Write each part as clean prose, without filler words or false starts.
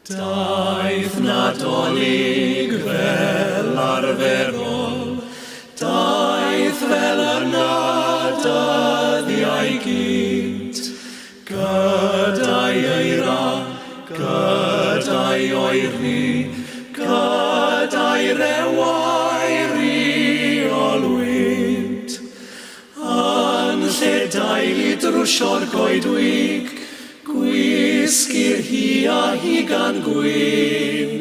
Daeth Nadolig fel arferol, daeth fel yna dyddiau gynt, gydau eira, gydau oeri, gydau rewairi olwynt. Yn lle daili drwsio'r goedwig, gwisgir hi a hi gan gwyn,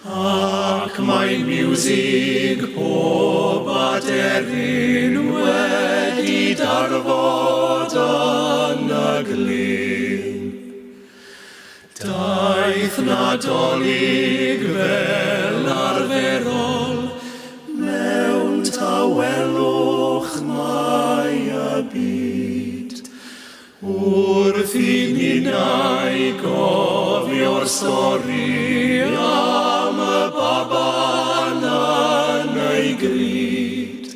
ac mae'n miwsig pob aderyn wedi darfod yn y glyn. Daeth Nadolig fel arferol, mewn tawelwch mae y byd. Wrth i ninnau gofio'r stori am y baban yn ei gryd.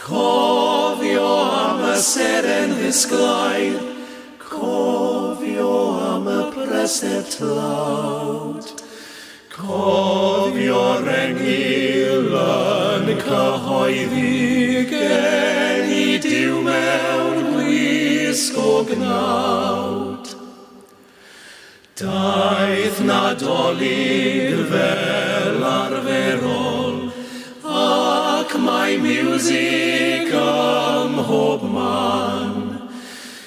Cofio am y seren ddisglair, cofio am y presedd tlawd. Cofio'r engil yn cyhoeddi gen i Duw mewn gwisg o gnawd. Daeth Nadolig fel arferol, ac mae miwsig ym mhob man.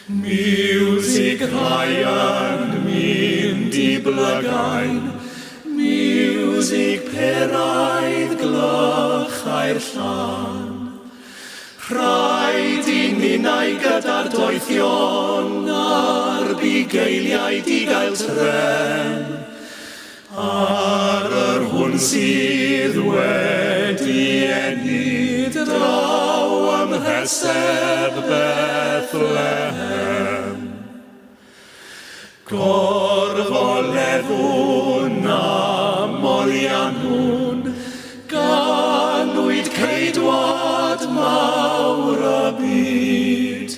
Miwsig rhai yn mynd i blygain, miwsig peraidd glychau'r llan. Rhaid i ninnau gyda'r doethion a'r bugeiliaid i gael tren. Ar yr hwn sydd wedi enid draw ym mhreseb Bethlehem. Gorfoleddwn a Molianwn, ganwyd ceidwad mawr y byd.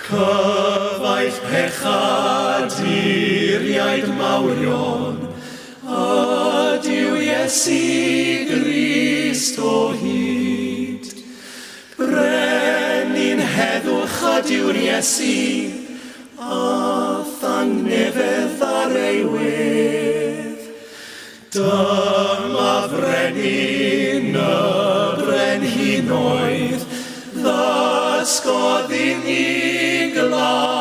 Cyfaill pechaduriaid mawrion, ydyw Iesu Grist o hyd. Brenin heddwch ydyw'r Iesu, a thangnefedd ar ei wedd. Dyma frenin y brenhinoedd, ddysgodd i ni glawr.